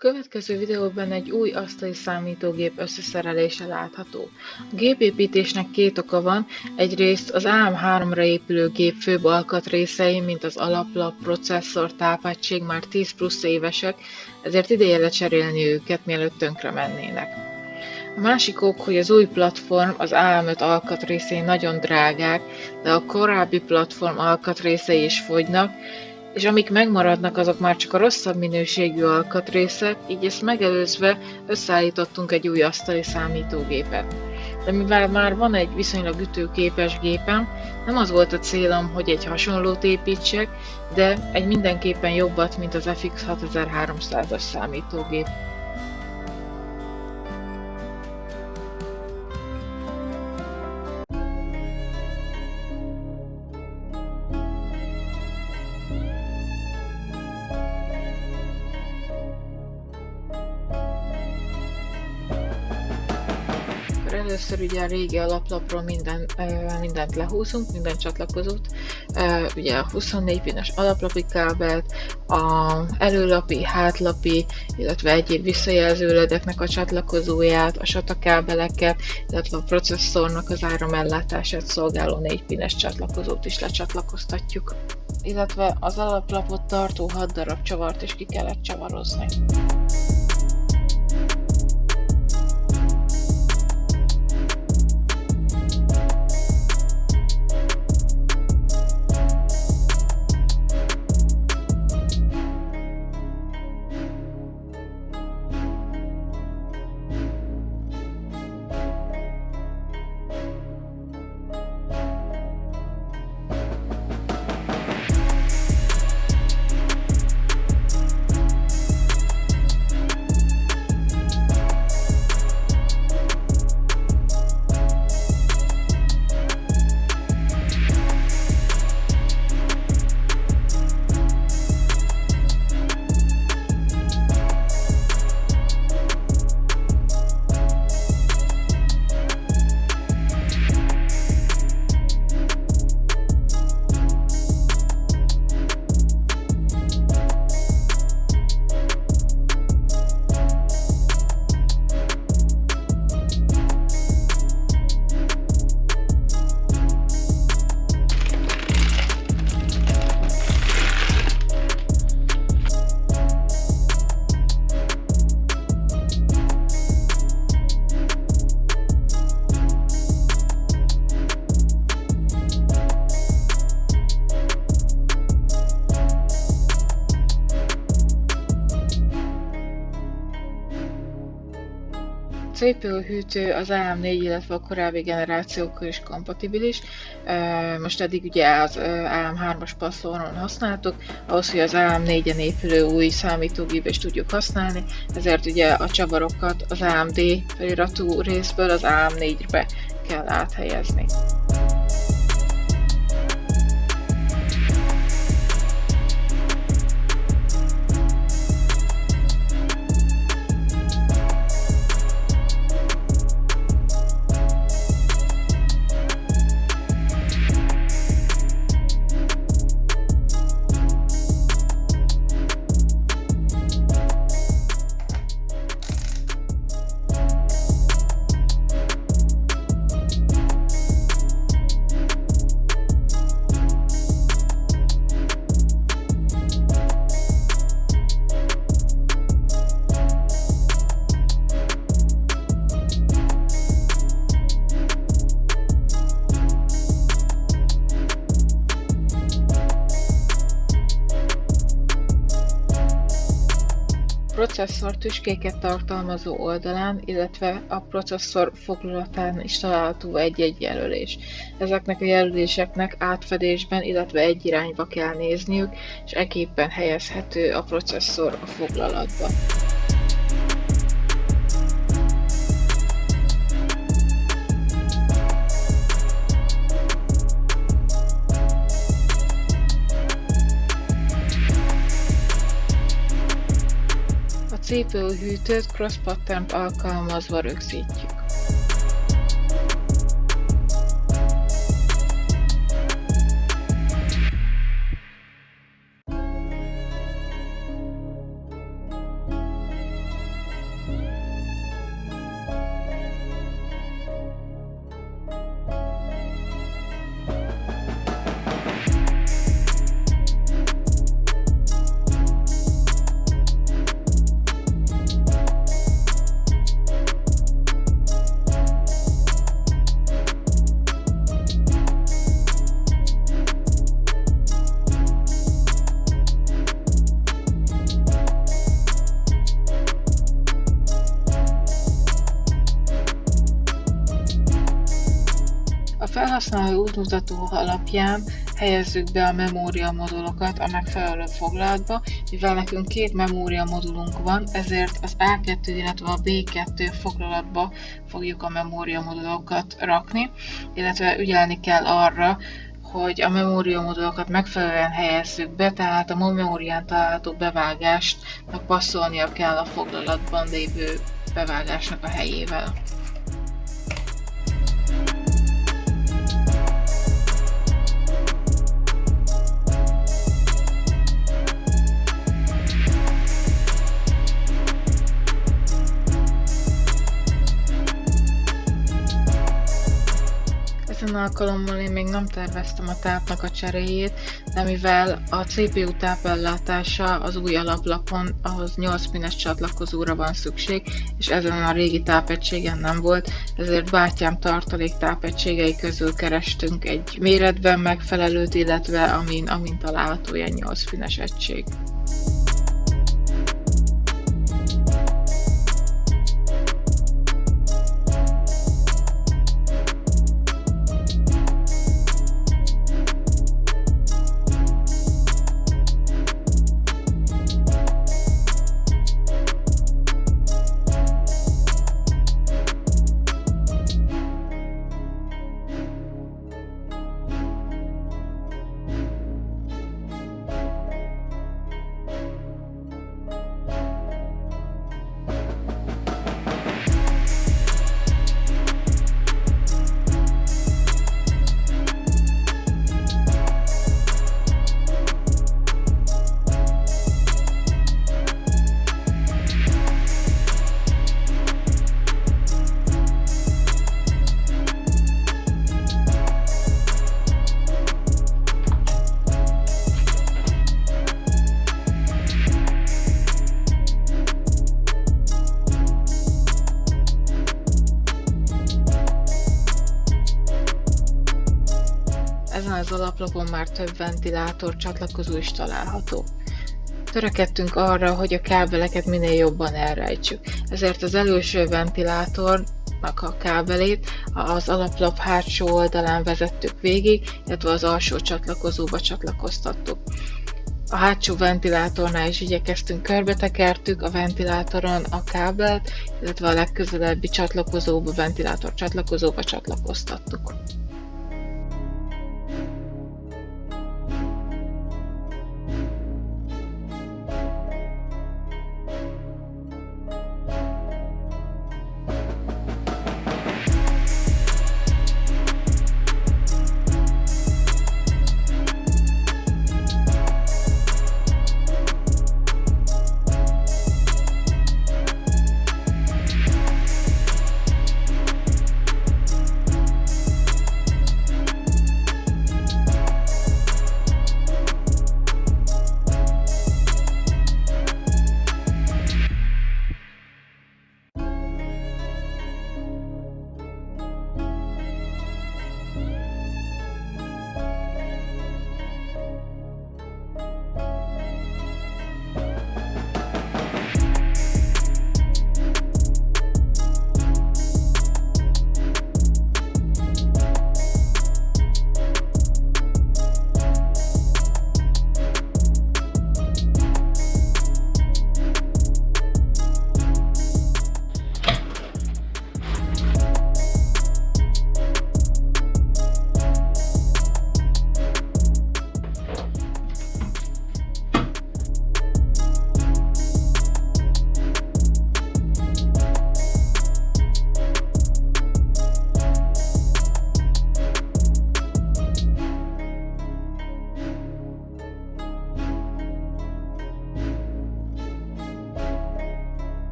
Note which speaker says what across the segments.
Speaker 1: Következő videóban egy új asztali számítógép összeszerelése látható. A gépépítésnek két oka van, egyrészt az AM3-ra épülő gép főbb alkatrészei, mint az alaplap, processzor, tápegység már 10 plusz évesek, ezért ideje lecserélni őket, mielőtt tönkre mennének. A másik ok, hogy az új platform, az AM5 alkatrészei nagyon drágák, de a korábbi platform alkatrészei is fogynak, és amik megmaradnak, azok már csak a rosszabb minőségű alkatrészek, így ezt megelőzve összeállítottunk egy új asztali számítógépet. De mivel már van egy viszonylag ütőképes gépem, nem az volt a célom, hogy egy hasonlót építsek, de egy mindenképpen jobbat, mint az FX 6300-as számítógép. Először ugye a régi alaplapról mindent lehúzunk, minden csatlakozót, ugye a 24 pines alaplapi kábelt, a előlapi, hátlapi, illetve egyéb visszajelző ledeknek a csatlakozóját, a SATA kábeleket, illetve a processzornak az áramellátását szolgáló 4 pines csatlakozót is lecsatlakoztatjuk. Illetve az alaplapot tartó 6 darab csavart is ki kellett csavarozni. CPU hűtő az AM4, illetve a korábbi generációkkal is kompatibilis. Most eddig ugye az AM3-as platformon használtuk, ahhoz, hogy az AM4-en épülő új számítógépbe is tudjuk használni, ezért ugye a csavarokat az AMD feliratú részből az AM4-be kell áthelyezni. Processzor tüskéket tartalmazó oldalán, illetve a processzor foglalatán is található egy-egy jelölés. Ezeknek a jelöléseknek átfedésben, illetve egy irányba kell nézniük, és ekképpen helyezhető a processzor a foglalatba. A CPU hűtőt cross pattern-t alkalmazva rögzítjük. felhasználói útmutató alapján helyezzük be a memória modulokat a megfelelő foglalatba, mivel nekünk két memória modulunk van, ezért az A2, illetve a B2 foglalatba fogjuk a memória modulokat rakni, illetve ügyelni kell arra, hogy a memória modulokat megfelelően helyezzük be, tehát a memórián található bevágástnak passzolnia kell a foglalatban lévő bevágásnak a helyével. Ezen alkalommal én még nem terveztem a tápnak a cseréjét, de mivel a CPU tápellátása az új alaplapon ahhoz 8 pines csatlakozóra van szükség, és ezen a régi tápegységen nem volt, ezért bátyám tartalék tápegységei közül kerestünk egy méretben megfelelőt, illetve amin található ilyen 8 pines egység. Ezen az alaplapon már több ventilátor csatlakozó is található. Törekedtünk arra, hogy a kábeleket minél jobban elrejtsük, ezért az előső ventilátornak a kábelét az alaplap hátsó oldalán vezettük végig, illetve az alsó csatlakozóba csatlakoztattuk. A hátsó ventilátornál is igyekeztünk, körbetekertük a ventilátoron a kábelt, illetve a legközelebbi csatlakozóba, ventilátor csatlakozóba csatlakoztattuk.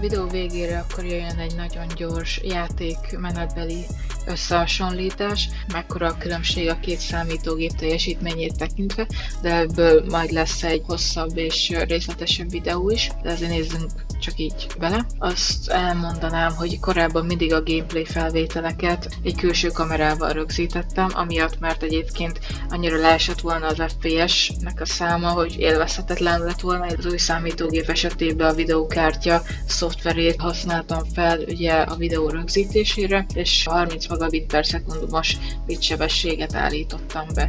Speaker 1: videó végére akkor jöjjön egy nagyon gyors játékmenetbeli összehasonlítás, mekkora a különbség a két számítógép teljesítményét tekintve, de ebből majd lesz egy hosszabb és részletesebb videó is, de azért nézzünk csak így bele. Azt elmondanám, hogy korábban mindig a gameplay felvételeket egy külső kamerával rögzítettem, amiatt, mert egyébként annyira leesett volna az FPS-nek a száma, hogy élvezhetetlen lett volna. Az új számítógép esetében a videókártya szoftverét használtam fel ugye a videó rögzítésére, és 30 megabit per szekundumos bitsebességet állítottam be.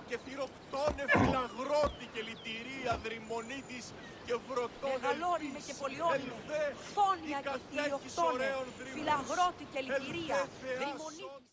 Speaker 2: Και θυροκτώνε φιλαγρότη και λυτηρία δρυμονίτης και βροτώνε
Speaker 3: Μεγαλώνουμε και πολιώνουμε, φόνια και θηριοκτώνε, φιλαγρότη και λυτηρία, δρυμονίτης.